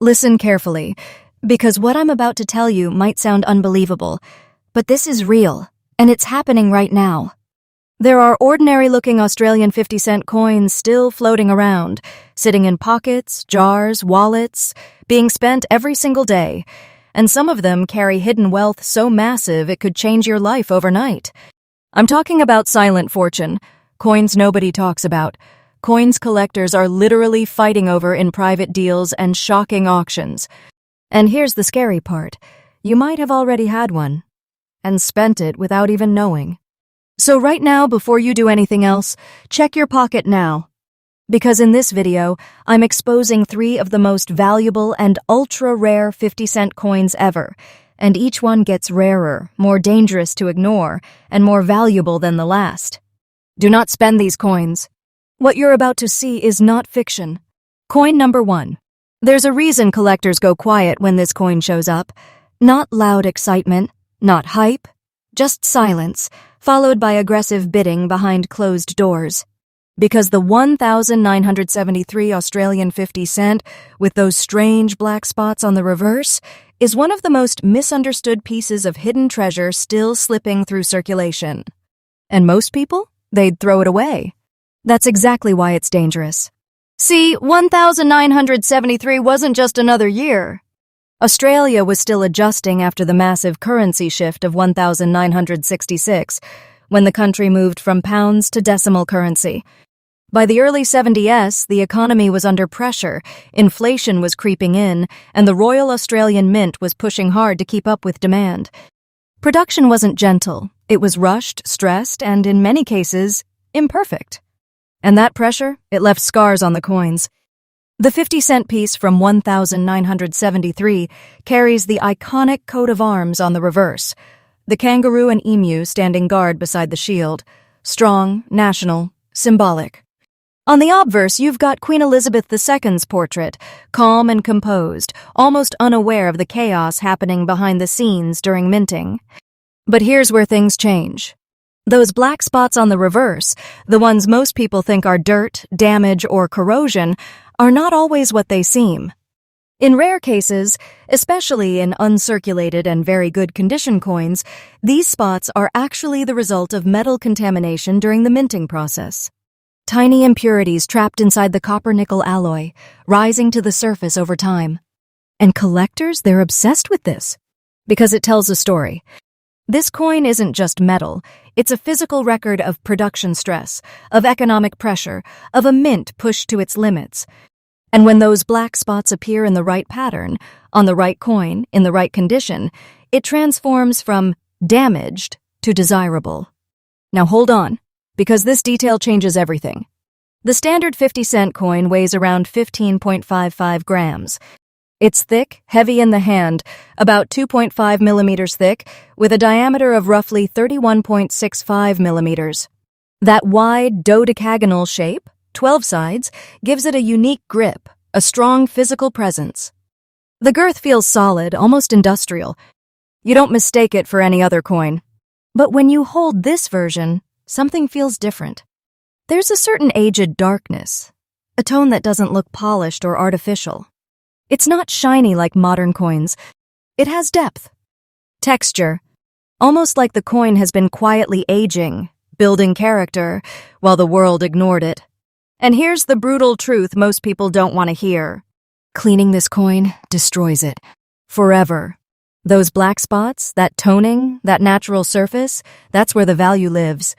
Listen carefully, because what I'm about to tell you might sound unbelievable, but this is real, and it's happening right now. There are ordinary-looking Australian 50-cent coins still floating around, sitting in pockets, jars, wallets, being spent every single day, and some of them carry hidden wealth so massive it could change your life overnight. I'm talking about silent fortune, coins nobody talks about, coins collectors are literally fighting over in private deals and shocking auctions. And here's the scary part. You might have already had one, and spent it without even knowing. So right now, before you do anything else, check your pocket now. Because in this video, I'm exposing 3 of the most valuable and ultra-rare 50-cent coins ever, and each one gets rarer, more dangerous to ignore, and more valuable than the last. Do not spend these coins. What you're about to see is not fiction. Coin number 1. There's a reason collectors go quiet when this coin shows up. Not loud excitement, not hype, just silence, followed by aggressive bidding behind closed doors. Because the 1,973 Australian 50 cent, with those strange black spots on the reverse, is one of the most misunderstood pieces of hidden treasure still slipping through circulation. And most people? They'd throw it away. That's exactly why it's dangerous. See, 1,973 wasn't just another year. Australia was still adjusting after the massive currency shift of 1966, when the country moved from pounds to decimal currency. By the early 70s, the economy was under pressure, inflation was creeping in, and the Royal Australian Mint was pushing hard to keep up with demand. Production wasn't gentle, it was rushed, stressed, and in many cases, imperfect. And that pressure, it left scars on the coins. The 50-cent piece from 1973 carries the iconic coat of arms on the reverse, the kangaroo and emu standing guard beside the shield, strong, national, symbolic. On the obverse, you've got Queen Elizabeth II's portrait, calm and composed, almost unaware of the chaos happening behind the scenes during minting. But here's where things change. Those black spots on the reverse, the ones most people think are dirt, damage, or corrosion, are not always what they seem. In rare cases, especially in uncirculated and very good condition coins, these spots are actually the result of metal contamination during the minting process. Tiny impurities trapped inside the copper-nickel alloy, rising to the surface over time. And collectors, they're obsessed with this, because it tells a story. This coin isn't just metal, it's a physical record of production stress, of economic pressure, of a mint pushed to its limits. And when those black spots appear in the right pattern, on the right coin, in the right condition, it transforms from damaged to desirable. Now hold on, because this detail changes everything. The standard 50-cent coin weighs around 15.55 grams. It's thick, heavy in the hand, about 2.5 millimeters thick, with a diameter of roughly 31.65 millimeters. That wide, dodecagonal shape, 12 sides, gives it a unique grip, a strong physical presence. The girth feels solid, almost industrial. You don't mistake it for any other coin. But when you hold this version, something feels different. There's a certain aged darkness, a tone that doesn't look polished or artificial. It's not shiny like modern coins. It has depth, texture, almost like the coin has been quietly aging, building character, while the world ignored it. And here's the brutal truth most people don't want to hear. Cleaning this coin destroys it. Forever. Those black spots, that toning, that natural surface, that's where the value lives.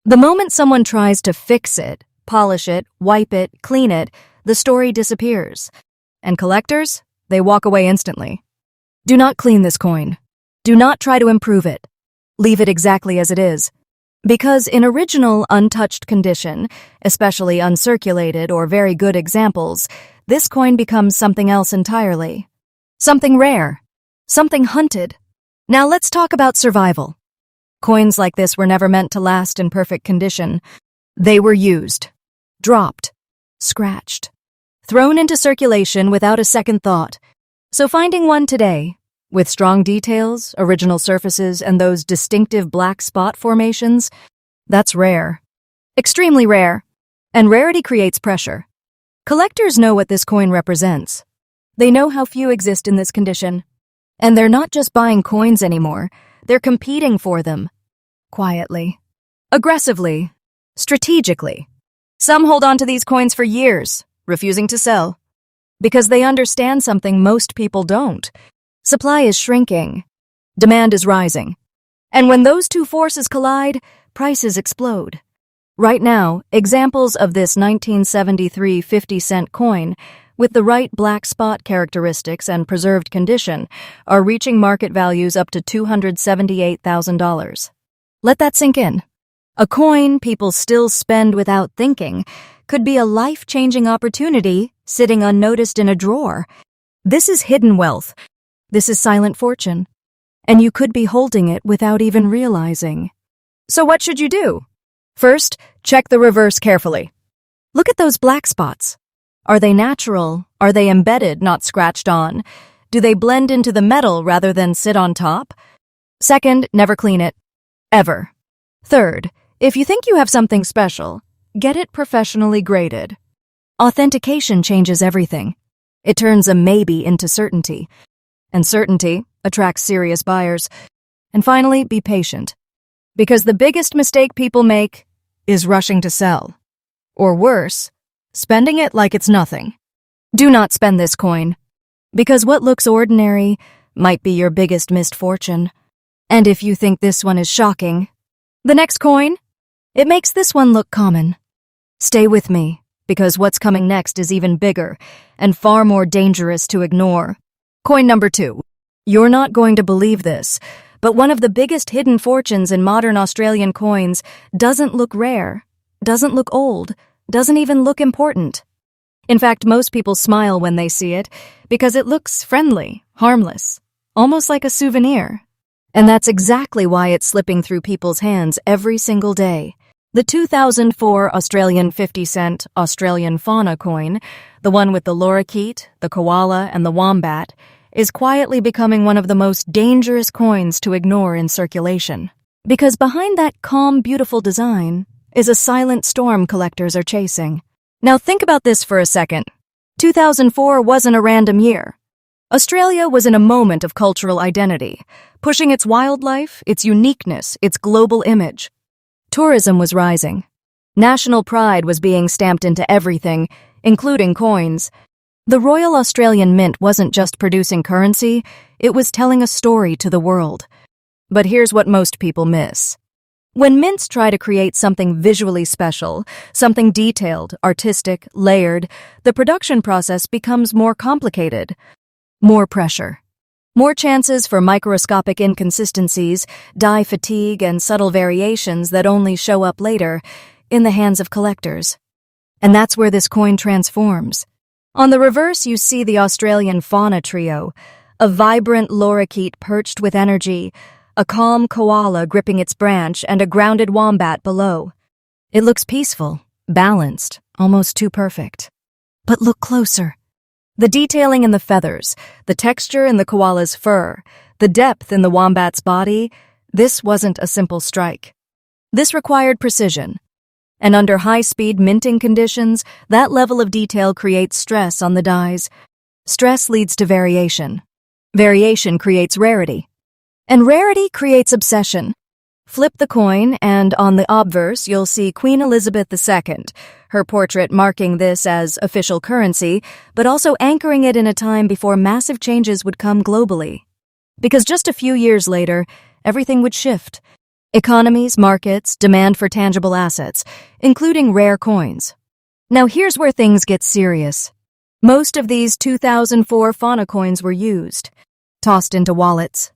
The moment someone tries to fix it, polish it, wipe it, clean it, the story disappears. And collectors, they walk away instantly. Do not clean this coin. Do not try to improve it. Leave it exactly as it is. Because in original, untouched condition, especially uncirculated or very good examples, this coin becomes something else entirely. Something rare. Something hunted. Now let's talk about survival. Coins like this were never meant to last in perfect condition. They were used, dropped, scratched, thrown into circulation without a second thought. So finding one today, with strong details, original surfaces, and those distinctive black spot formations, that's rare. Extremely rare. And rarity creates pressure. Collectors know what this coin represents. They know how few exist in this condition. And they're not just buying coins anymore, they're competing for them. Quietly. Aggressively. Strategically. Some hold on to these coins for years, refusing to sell. Because they understand something most people don't. Supply is shrinking. Demand is rising. And when those two forces collide, prices explode. Right now, examples of this 1973 50-cent coin, with the right black spot characteristics and preserved condition, are reaching market values up to $278,000. Let that sink in. A coin people still spend without thinking could be a life-changing opportunity sitting unnoticed in a drawer. This is hidden wealth. This is silent fortune. And you could be holding it without even realizing. So what should you do? First, check the reverse carefully. Look at those black spots. Are they natural? Are they embedded, not scratched on? Do they blend into the metal rather than sit on top? Second, never clean it. Ever. Third, if you think you have something special, get it professionally graded. Authentication changes everything. It turns a maybe into certainty. And certainty attracts serious buyers. And finally, be patient. Because the biggest mistake people make is rushing to sell. Or worse, spending it like it's nothing. Do not spend this coin. Because what looks ordinary might be your biggest missed fortune. And if you think this one is shocking, the next coin, it makes this one look common. Stay with me, because what's coming next is even bigger and far more dangerous to ignore. Coin number 2. You're not going to believe this, but one of the biggest hidden fortunes in modern Australian coins doesn't look rare, doesn't look old, doesn't even look important. In fact, most people smile when they see it because it looks friendly, harmless, almost like a souvenir. And that's exactly why it's slipping through people's hands every single day. The 2004 Australian 50-cent Australian fauna coin, the one with the lorikeet, the koala, and the wombat, is quietly becoming one of the most dangerous coins to ignore in circulation. Because behind that calm, beautiful design is a silent storm collectors are chasing. Now think about this for a second. 2004 wasn't a random year. Australia was in a moment of cultural identity, pushing its wildlife, its uniqueness, its global image. Tourism was rising. National pride was being stamped into everything, including coins. The Royal Australian Mint wasn't just producing currency, it was telling a story to the world. But here's what most people miss. When mints try to create something visually special, something detailed, artistic, layered, the production process becomes more complicated. More pressure. More chances for microscopic inconsistencies, dye fatigue, and subtle variations that only show up later in the hands of collectors. And that's where this coin transforms. On the reverse, you see the Australian fauna trio, a vibrant lorikeet perched with energy, a calm koala gripping its branch, and a grounded wombat below. It looks peaceful, balanced, almost too perfect. But look closer. The detailing in the feathers, the texture in the koala's fur, the depth in the wombat's body, this wasn't a simple strike. This required precision. And under high-speed minting conditions, that level of detail creates stress on the dies. Stress leads to variation. Variation creates rarity. And rarity creates obsession. Flip the coin, and on the obverse, you'll see Queen Elizabeth II, her portrait marking this as official currency, but also anchoring it in a time before massive changes would come globally. Because just a few years later, everything would shift. Economies, markets, demand for tangible assets, including rare coins. Now here's where things get serious. Most of these 2004 fauna coins were used, tossed into wallets,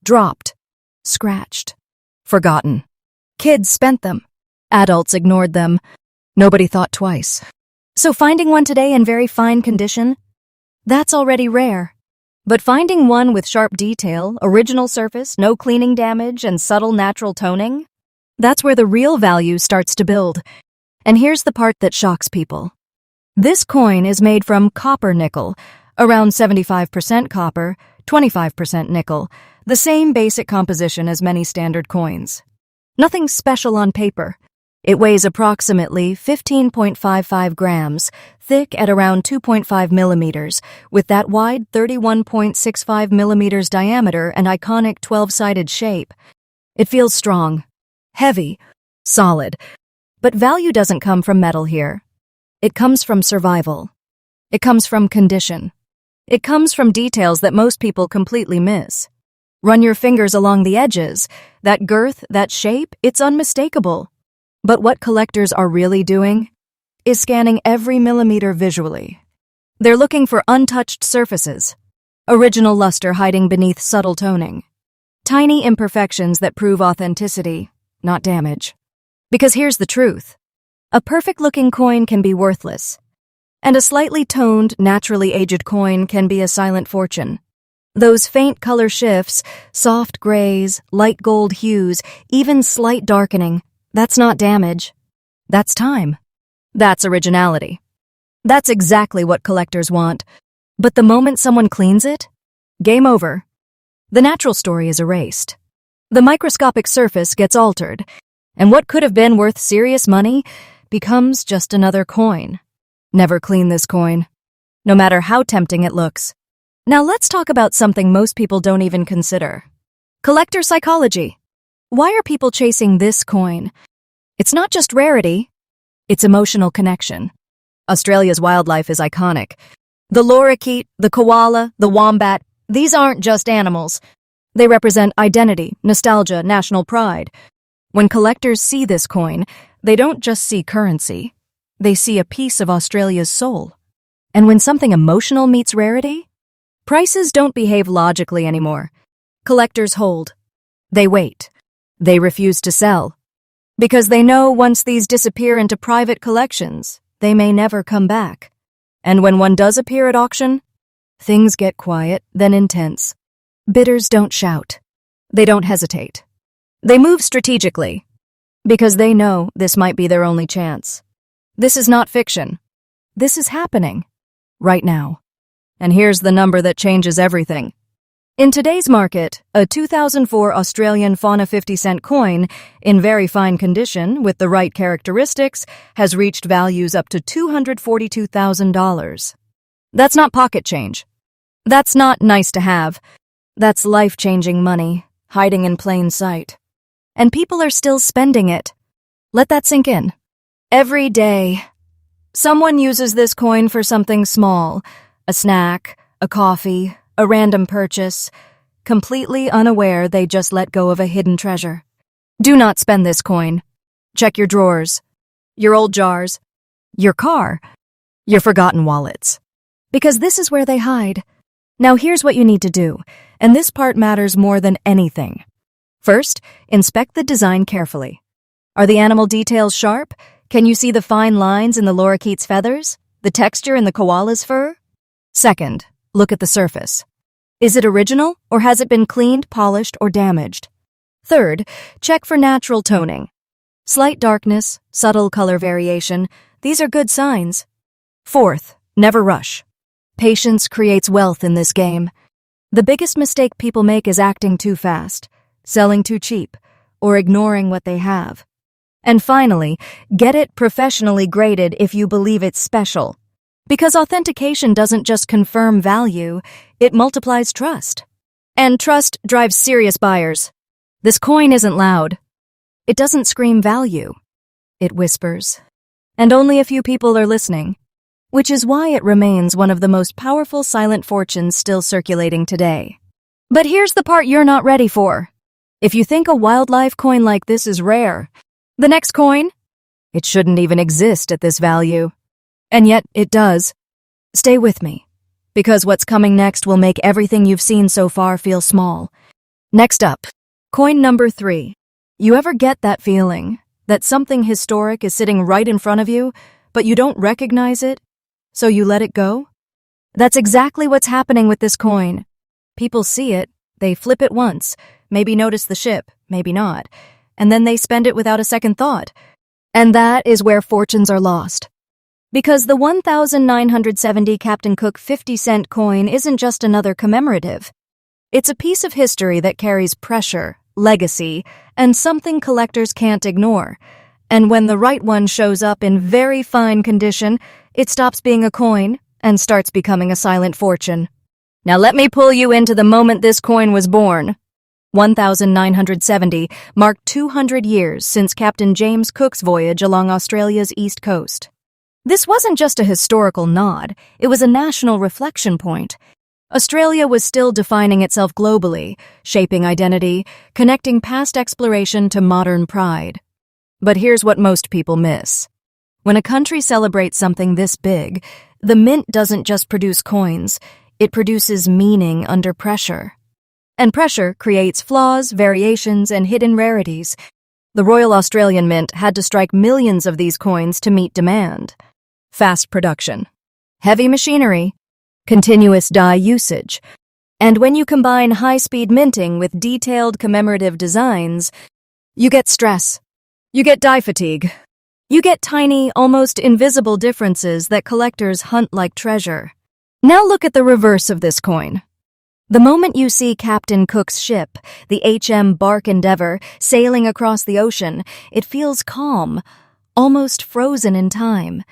dropped, scratched, forgotten. Kids spent them. Adults ignored them. Nobody thought twice. So finding one today in very fine condition? That's already rare. But finding one with sharp detail, original surface, no cleaning damage, and subtle natural toning? That's where the real value starts to build. And here's the part that shocks people. This coin is made from copper nickel, around 75% copper, 25% nickel, the same basic composition as many standard coins. Nothing special on paper, It weighs approximately 15.55 grams, thick at around 2.5 millimeters, with that wide 31.65 millimeters diameter and iconic 12-sided shape. It feels strong, heavy, solid. But value doesn't come from metal here. It comes from survival. It comes from condition. It comes from details that most people completely miss. Run your fingers along the edges. That girth, that shape, it's unmistakable. But what collectors are really doing is scanning every millimeter visually. They're looking for untouched surfaces, original luster hiding beneath subtle toning, tiny imperfections that prove authenticity, not damage. Because here's the truth. A perfect-looking coin can be worthless, and a slightly toned, naturally aged coin can be a silent fortune. Those faint color shifts, soft grays, light gold hues, even slight darkening, that's not damage. That's time. That's originality. That's exactly what collectors want. But the moment someone cleans it, game over. The natural story is erased. The microscopic surface gets altered, and what could have been worth serious money becomes just another coin. Never clean this coin, no matter how tempting it looks. Now let's talk about something most people don't even consider. Collector psychology. Why are people chasing this coin? It's not just rarity, it's emotional connection. Australia's wildlife is iconic. The lorikeet, the koala, the wombat, these aren't just animals. They represent identity, nostalgia, national pride. When collectors see this coin, they don't just see currency. They see a piece of Australia's soul. And when something emotional meets rarity, prices don't behave logically anymore. Collectors hold. They wait. They refuse to sell. Because they know once these disappear into private collections, they may never come back. And when one does appear at auction, things get quiet, then intense. Bidders don't shout. They don't hesitate. They move strategically, because they know this might be their only chance. This is not fiction. This is happening, right now. And here's the number that changes everything. In today's market, a 2004 Australian fauna 50-cent coin, in very fine condition with the right characteristics, has reached values up to $242,000. That's not pocket change. That's not nice to have. That's life-changing money, hiding in plain sight. And people are still spending it. Let that sink in. Every day, someone uses this coin for something small, a snack, a coffee, a random purchase, completely unaware they just let go of a hidden treasure. Do not spend this coin. Check your drawers, your old jars, your car, your forgotten wallets. Because this is where they hide. Now here's what you need to do, and this part matters more than anything. First, inspect the design carefully. Are the animal details sharp? Can you see the fine lines in the lorikeet's feathers? The texture in the koala's fur? Second, look at the surface. Is it original, or has it been cleaned, polished, or damaged? Third, check for natural toning. Slight darkness, subtle color variation, these are good signs. Fourth, never rush. Patience creates wealth in this game. The biggest mistake people make is acting too fast, selling too cheap, or ignoring what they have. And finally, get it professionally graded if you believe it's special. Because authentication doesn't just confirm value, it multiplies trust. And trust drives serious buyers. This coin isn't loud. It doesn't scream value. It whispers. And only a few people are listening, which is why it remains one of the most powerful silent fortunes still circulating today. But here's the part you're not ready for. If you think a wildlife coin like this is rare, the next coin? It shouldn't even exist at this value. And yet, it does. Stay with me, because what's coming next will make everything you've seen so far feel small. Next up, coin number 3. You ever get that feeling that something historic is sitting right in front of you, but you don't recognize it, so you let it go? That's exactly what's happening with this coin. People see it, they flip it once, maybe notice the ship, maybe not, and then they spend it without a second thought. And that is where fortunes are lost. Because the 1970 Captain Cook 50-cent coin isn't just another commemorative. It's a piece of history that carries pressure, legacy, and something collectors can't ignore. And when the right one shows up in very fine condition, it stops being a coin and starts becoming a silent fortune. Now let me pull you into the moment this coin was born. 1970 marked 200 years since Captain James Cook's voyage along Australia's east coast. This wasn't just a historical nod, it was a national reflection point. Australia was still defining itself globally, shaping identity, connecting past exploration to modern pride. But here's what most people miss. When a country celebrates something this big, the mint doesn't just produce coins, it produces meaning under pressure. And pressure creates flaws, variations, and hidden rarities. The Royal Australian Mint had to strike millions of these coins to meet demand. Fast production, heavy machinery, continuous die usage. And when you combine high-speed minting with detailed commemorative designs, you get stress. You get die fatigue. You get tiny, almost invisible differences that collectors hunt like treasure. Now look at the reverse of this coin. The moment you see Captain Cook's ship, the HM Bark Endeavour, sailing across the ocean, it feels calm, almost frozen in time.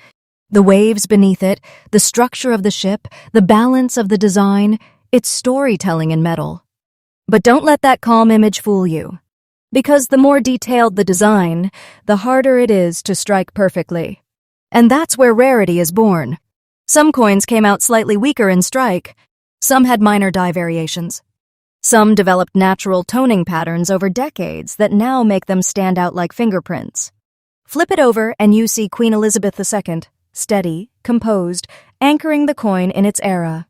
The waves beneath it, the structure of the ship, the balance of the design, it's storytelling in metal. But don't let that calm image fool you. Because the more detailed the design, the harder it is to strike perfectly. And that's where rarity is born. Some coins came out slightly weaker in strike. Some had minor die variations. Some developed natural toning patterns over decades that now make them stand out like fingerprints. Flip it over and you see Queen Elizabeth II, steady, composed, anchoring the coin in its era.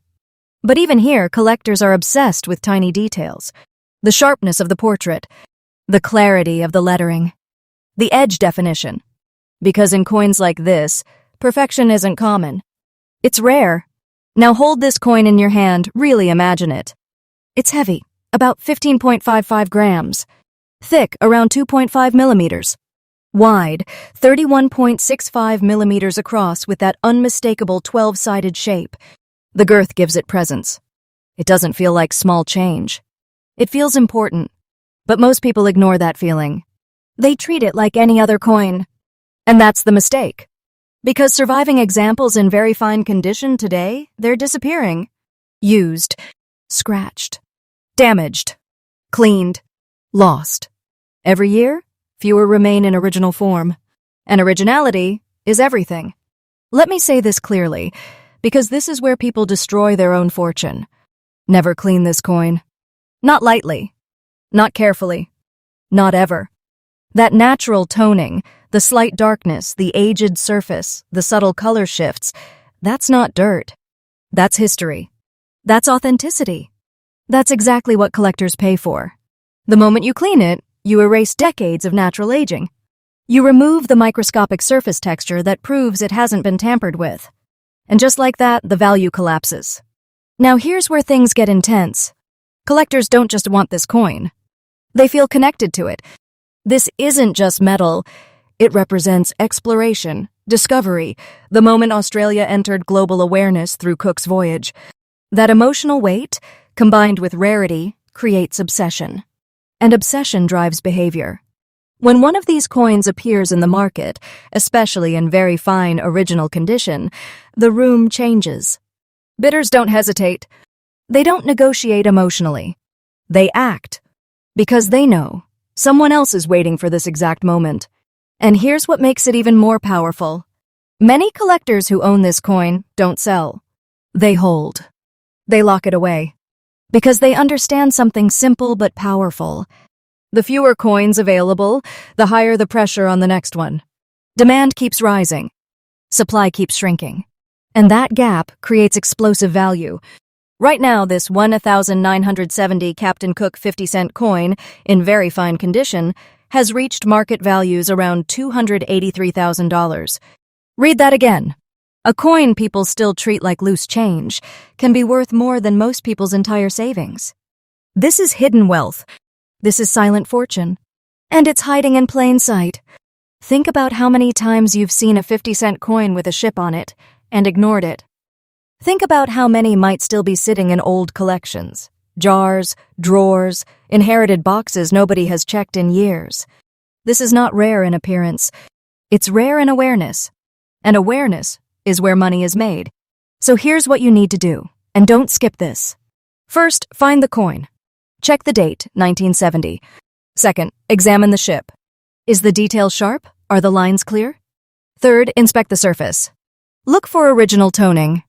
But even here, collectors are obsessed with tiny details. The sharpness of the portrait, the clarity of the lettering, the edge definition. Because in coins like this, perfection isn't common. It's rare. Now hold this coin in your hand, really imagine it. It's heavy, about 15.55 grams. Thick, around 2.5 millimeters. Wide, 31.65 millimeters across with that unmistakable 12-sided shape. The girth gives it presence. It doesn't feel like small change. It feels important. But most people ignore that feeling. They treat it like any other coin. And that's the mistake. Because surviving examples in very fine condition today, they're disappearing. Used, scratched, damaged, cleaned, lost. Every year, fewer remain in original form. And originality is everything. Let me say this clearly, because this is where people destroy their own fortune. Never clean this coin. Not lightly. Not carefully. Not ever. That natural toning, the slight darkness, the aged surface, the subtle color shifts, that's not dirt. That's history. That's authenticity. That's exactly what collectors pay for. The moment you clean it, you erase decades of natural aging. You remove the microscopic surface texture that proves it hasn't been tampered with. And just like that, the value collapses. Now here's where things get intense. Collectors don't just want this coin. They feel connected to it. This isn't just metal. It represents exploration, discovery, the moment Australia entered global awareness through Cook's voyage. That emotional weight, combined with rarity, creates obsession. And obsession drives behavior. When one of these coins appears in the market, especially in very fine original condition, the room changes. Bidders don't hesitate. They don't negotiate emotionally. They act. Because they know someone else is waiting for this exact moment. And here's what makes it even more powerful. Many collectors who own this coin don't sell. They hold. They lock it away. Because they understand something simple but powerful. The fewer coins available, the higher the pressure on the next one. Demand keeps rising. Supply keeps shrinking. And that gap creates explosive value. Right now, this 1970 Captain Cook 50-cent coin, in very fine condition, has reached market values around $283,000. Read that again. A coin people still treat like loose change can be worth more than most people's entire savings. This is hidden wealth. This is silent fortune. And it's hiding in plain sight. Think about how many times you've seen a 50-cent coin with a ship on it and ignored it. Think about how many might still be sitting in old collections. Jars, drawers, inherited boxes nobody has checked in years. This is not rare in appearance. It's rare in awareness. And awareness is where money is made. So here's what you need to do, and don't skip this. First, find the coin. Check the date, 1970. Second, examine the ship. Is the detail sharp? Are the lines clear? Third, inspect the surface. Look for original toning.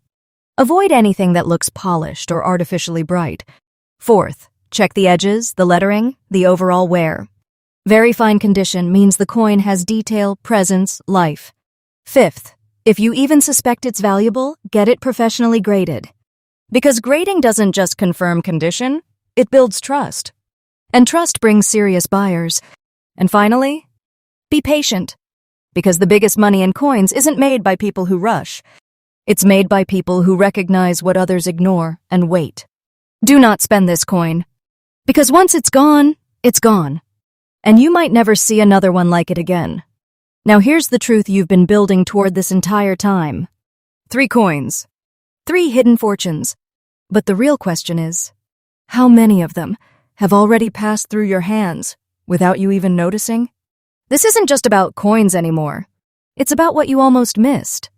Avoid anything that looks polished or artificially bright. Fourth, check the edges, the lettering, the overall wear. Very fine condition means the coin has detail, presence, life. Fifth, if you even suspect it's valuable, get it professionally graded. Because grading doesn't just confirm condition, it builds trust. And trust brings serious buyers. And finally, be patient. Because the biggest money in coins isn't made by people who rush. It's made by people who recognize what others ignore and wait. Do not spend this coin. Because once it's gone, it's gone. And you might never see another one like it again. Now here's the truth you've been building toward this entire time. 3 coins. 3 hidden fortunes. But the real question is, how many of them have already passed through your hands without you even noticing? This isn't just about coins anymore. It's about what you almost missed.